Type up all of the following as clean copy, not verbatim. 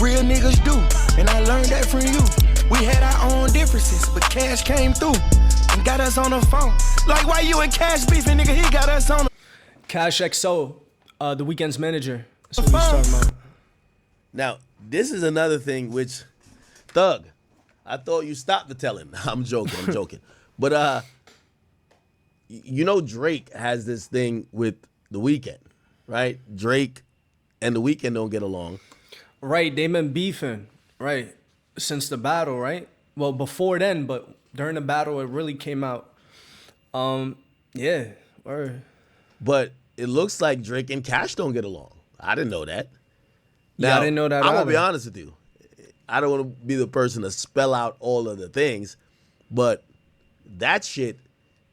real niggas do, and I learned that from you. We had our own differences, but Cash came through and got us on the phone. Like, why you and Cash beefing, nigga? He got us on the Cash XO, the Weeknd's manager. That's what he's talking about. Now, this is another thing which, Thug, I thought you stopped the telling. I'm joking. But, you know Drake has this thing with The Weeknd, right? Drake and The Weeknd don't get along. Right, they've been beefing, right, since the battle, right? Well, before then, but during the battle, it really came out. Yeah, word. But it looks like Drake and Cash don't get along. I didn't know that. Yeah, I didn't know that I'm going to be either. honest with you. I don't want to be the person to spell out all of the things, but that shit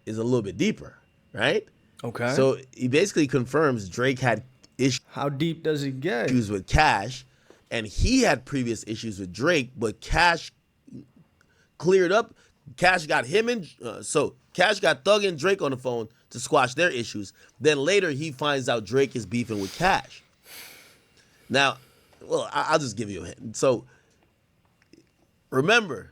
is a little bit deeper, right? Okay. So he basically confirms Drake had How deep does it get? issues with Cash, and he had previous issues with Drake, but Cash cleared up. Cash got him and so Cash got Thug and Drake on the phone to squash their issues. Then later he finds out Drake is beefing with Cash. Now, well, I'll just give you a hint. So remember,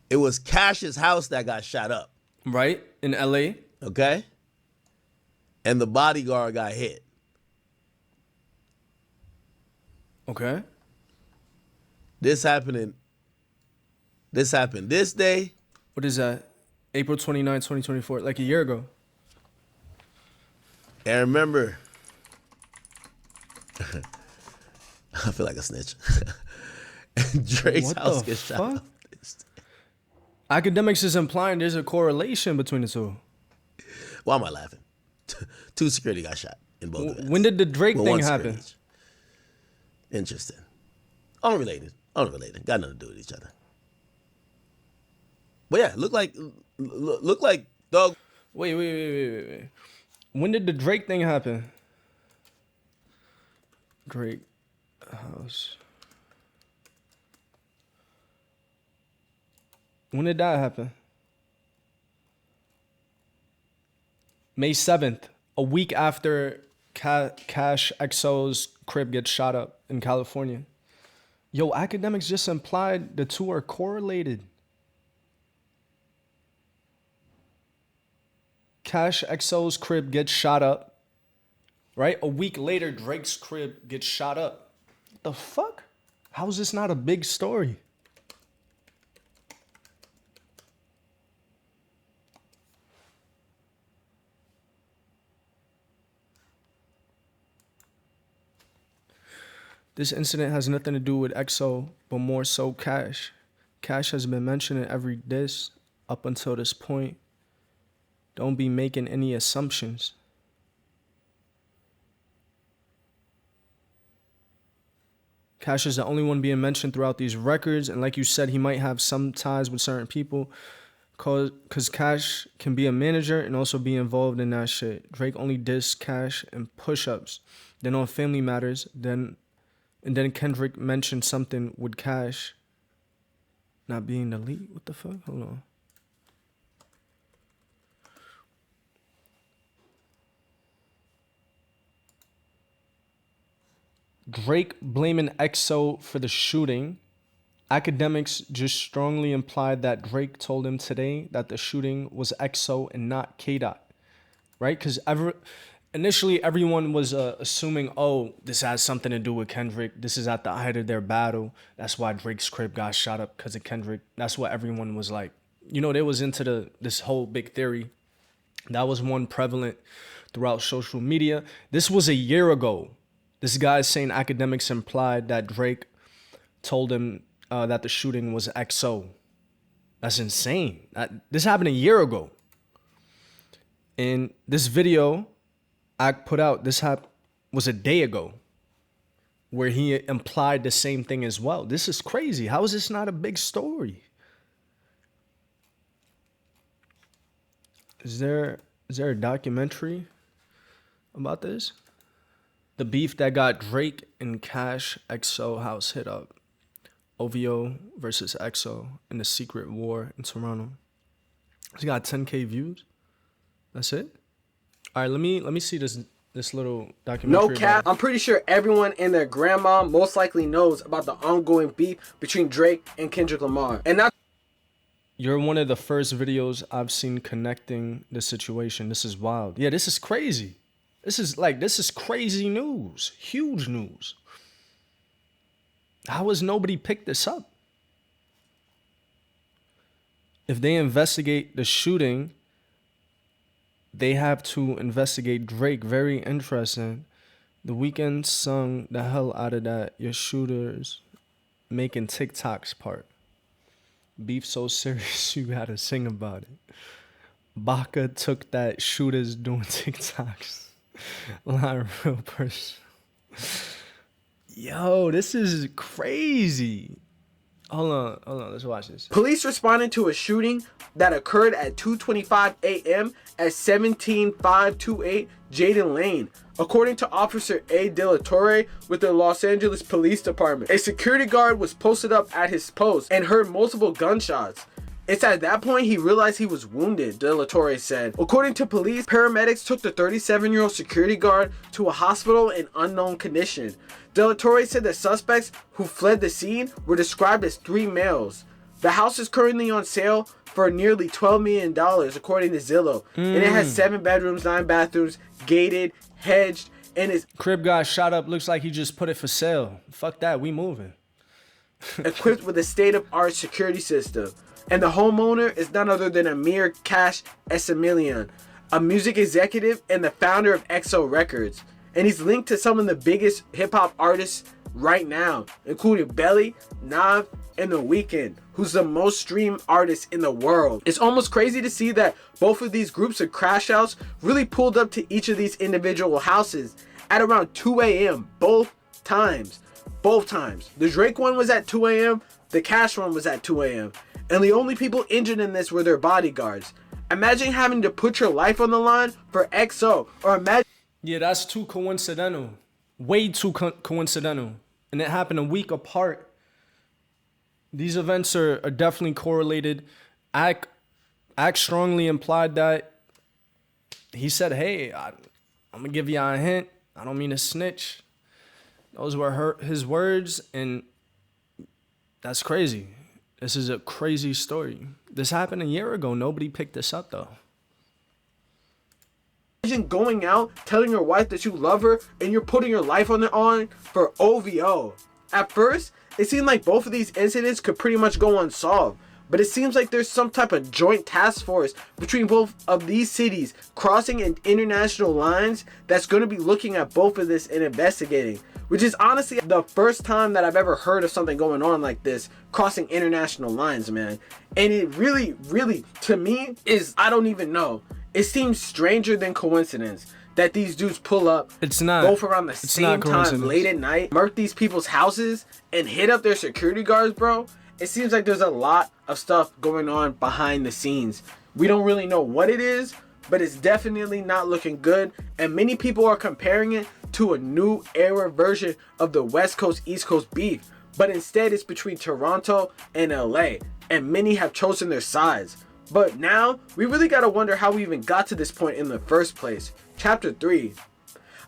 it was Cash's house that got shot up. Right, in LA. Okay? And the bodyguard got hit. Okay. This happened this day. What is that? April 29, 2024, like a year ago. And remember, I feel like a snitch. And Drake's What house the gets shot fuck? up this day. Akademiks is implying there's a correlation between the two. Why am I laughing? 2 security got shot in both events. When did the Drake Well, thing 1 security happen? each. Interesting. Unrelated. Got nothing to do with each other. But yeah, look like Thug. Wait. When did the Drake thing happen? Drake house. When did that happen? May 7th, a week after Cash XO's crib gets shot up in California. Yo, Akademiks just implied the two are correlated. Cash XO's crib gets shot up, right? A week later, Drake's crib gets shot up. What the fuck? How is this not a big story? This incident has nothing to do with XO, but more so Cash. Cash has been mentioned in every diss up until this point. Don't be making any assumptions. Cash is the only one being mentioned throughout these records, and like you said, he might have some ties with certain people, cause Cash can be a manager and also be involved in that shit. Drake only dissed Cash and push-ups. Then on Family Matters, and then Kendrick mentioned something with Cash not being the lead. What the fuck? Hold on. Drake blaming XO for the shooting. Akademiks just strongly implied that Drake told him today that the shooting was XO and not K-Dot. Right? Because initially everyone was assuming, oh, this has something to do with Kendrick. This is at the height of their battle. That's why Drake's crib got shot up because of Kendrick. That's what everyone was like. You know, they was into this whole big theory. That was one prevalent throughout social media. This was a year ago. This guy is saying Akademiks implied that Drake told him that the shooting was XO. That's insane. This happened a year ago. And this video I put out, was a day ago, where he implied the same thing as well. This is crazy. How is this not a big story? Is there a documentary about this? The beef that got Drake and Cash XO house hit up. OVO versus XO in the secret war in Toronto. It's got 10K views. That's it? All right, let me see this little No documentary. cap, about I'm pretty sure everyone and their grandma most likely knows about the ongoing beef between Drake and Kendrick Lamar. And not You're one of the first videos I've seen connecting the situation. This is wild. Yeah, this is crazy. This is crazy news. Huge news. How has nobody picked this up? If they investigate the shooting, they have to investigate Drake. Very interesting. The Weeknd sung the hell out of that. Your shooters making TikToks part. Beef so serious you gotta sing about it. Baka took that shooters doing TikToks. Line real person. Yo, this is crazy. Hold on, let's watch this. police responded to a shooting that occurred at 2:25 a.m. at 17528 Jaden Lane. According to Officer A. De La Torre with the Los Angeles Police Department, a security guard was posted up at his post and heard multiple gunshots. It's at that point he realized he was wounded, De La Torre said. According to police, paramedics took the 37-year-old security guard to a hospital in unknown condition. De La Torre said the suspects who fled the scene were described as 3 males. The house is currently on sale for nearly $12 million, according to Zillow. And it has 7 bedrooms, 9 bathrooms, gated, hedged, and is Crib got shot up. Looks like he just put it for sale. Fuck that. We moving. equipped with a state-of-art security system. And the homeowner is none other than Amir Cash Essamilian, a music executive and the founder of EXO Records. And he's linked to some of the biggest hip-hop artists right now, including Belly, Nav, and The Weeknd, who's the most streamed artist in the world. It's almost crazy to see that both of these groups of crash outs really pulled up to each of these individual houses at around 2 a.m. Both times. The Drake one was at 2 a.m., the Cash one was at 2 a.m. And the only people injured in this were their bodyguards. Imagine having to put your life on the line for XO, or imagine... Yeah, that's too coincidental. Way too coincidental. And it happened a week apart. These events are definitely correlated. Ak strongly implied that he said, hey, I'm going to give you a hint. I don't mean to snitch. Those were his words, and that's crazy. This is a crazy story. This happened a year ago. Nobody picked this up, though. Imagine going out, telling your wife that you love her, and you're putting your life on for OVO. At first, it seemed like both of these incidents could pretty much go unsolved. But it seems like there's some type of joint task force between both of these cities crossing international lines that's going to be looking at both of this and investigating. Which is honestly the first time that I've ever heard of something going on like this, crossing international lines, man. And it really, to me, I don't even know. It seems stranger than coincidence that these dudes pull up, It's not. both around the same time, late at night, murk these people's houses, and hit up their security guards, bro. It seems like there's a lot of stuff going on behind the scenes. We don't really know what it is, but it's definitely not looking good. And many people are comparing it to a new era version of the West Coast, East Coast beef. But instead, it's between Toronto and LA. And many have chosen their sides. But now, we really gotta wonder how we even got to this point in the first place. Chapter 3.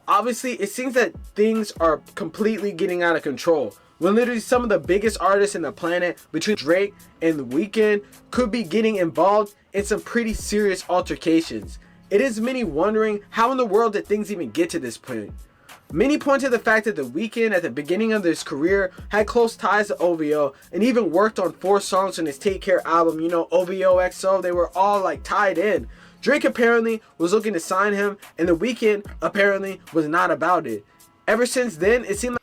Obviously, it seems that things are completely getting out of control, when literally some of the biggest artists in the planet, between Drake and The Weeknd, could be getting involved in some pretty serious altercations. It is many wondering how in the world did things even get to this point. Many point to the fact that The Weeknd at the beginning of his career had close ties to OVO and even worked on 4 songs on his Take Care album, you know, OVOXO. They were all like tied in. Drake apparently was looking to sign him, and The Weeknd apparently was not about it. Ever since then, it seemed like...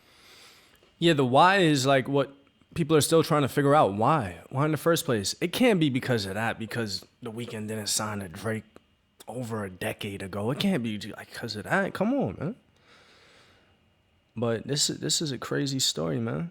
Yeah, the why is like what people are still trying to figure out. Why? Why in the first place? It can't be because of that, because The Weeknd didn't sign a Drake over a decade ago. It can't be like because of that. Come on, man. But this is a crazy story, man.